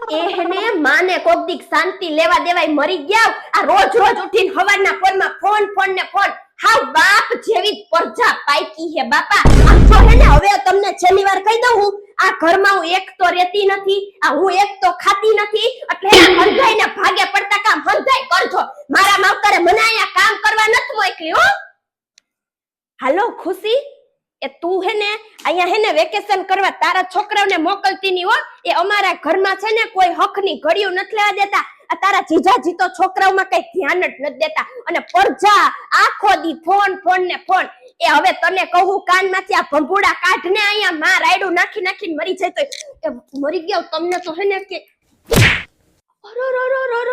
એને માને કોક દીક શાંતિ લેવા દેવાય મરી ગયા આ રોજ રોજ ઉઠીને હવારના ફોનમાં ફોન ફોન ને ફોન હાવ બાપ જેવી પરજા પાઈકી હે બાપા આમ જો હે ને હવે તમને છેલ્લી વાર કહી દઉં હું આ ઘરમાં હું એક તો રહેતી નથી આ હું એક તો ખાતી નથી એટલે હંધાઈને ભાગે પડતા કામ હંધાઈ કરજો મારા માવતરે મને અહીંયા કામ કરવા નથી મોકલી હો હાલો ખુશી એ તું હે ને અહીંયા હે ને વેકેશન કરવા તારા છોકરાઓને મોકલતી ની હો એ અમારા ઘરમાં છે ને કોઈ હકની ઘડિયું નથી લેવા દેતા આ તારા જીજાજી તો છોકરાઓમાં કઈ ધ્યાન જ નથી દેતા અને પરજા આખો દી ફોન ફોન ને ફોન એ હવે તને કહું કાનમાંથી આ ભંભુડા કાઢને અહીંયા માં રાયડું નાખી નાખીને મરી જાય તો એ મરી ગયો તમને તો હે ને કે અરરરરરર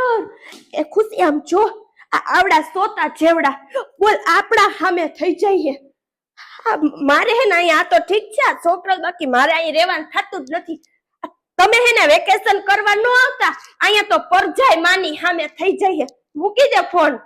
એ ખુશી આમ જો આ આવડા સોતા જેવડા બોલ આપણા સામે થઈ જાય મારે હે ને અહીંયા તો ઠીક છે આ છોકરા બાકી મારે અહીં રહેવાનું થતું જ નથી તમે હે ને વેકેશન કરવા ન આવતા અહીંયા તો પરજાય માની સામે થઈ જાય મૂકી દે ફોન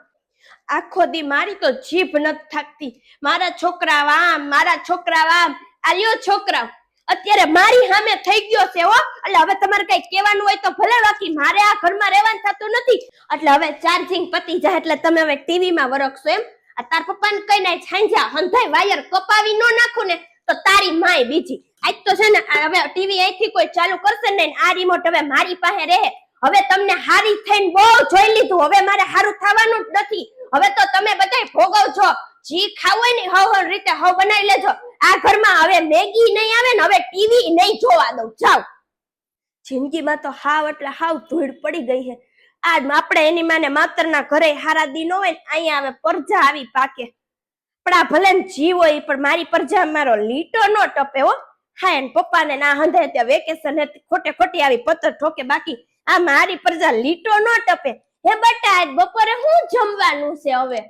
આખો દી મારી તો જીભ નથી થાકતી મારા છોકરા આમ આલ્યો છોકરા અત્યારે મારી સામે થઈ ગયો છે હો એટલે હવે તમારે કઈ કહેવાનું હોય તો ભલે બાકી મારે આ ઘરમાં રહેવાનું થતું નથી એટલે હવે ચાર્જિંગ પતી જાય એટલે તમે હવે ટીવી માં વરખશો એમ આ તાર પપ્પાને કઈ નાય છાંજા હંધાઈ વાયર કપાવી ન નાખું ને તો તારી માય બીજી આજ તો છે ને હવે ટીવી અહીંથી કોઈ ચાલુ કરશે ને આ રિમોટ હવે મારી પાસે રહે હવે તમને હારી થઈને બહુ જોઈ લીધું હવે મારે હારું થવાનું જ નથી હવે તો તમે બધાય ભોગવજો જી ખાવ હોય ને હવ રીતે હવ બનાવી લેજો આ ઘરમાં હવે મેગી નહીં આવે ને હવે ટીવી નહીં જોવા દઉં જાવ જિંદગીમાં તો હાવ એટલે હાવ ધૂળ પડી ગઈ છે આજ આપણે એની માને માતરના ઘરે હારા દી ન હોય ને અહીંયા હવે પરજા આવી પાકે પણ આ ભલે જીવ હોય પણ મારી પરજા મારો લીટો નો ટપે હો હા એને પપ્પાને ના હંધે ત્યાં વેકેશન ખોટે ખોટી આવી પત્તર ઠોકે બાકી આ મારી પરજા લીટો નો ટપે હે બટા આજ બપોરે હું જમવાનું છે હવે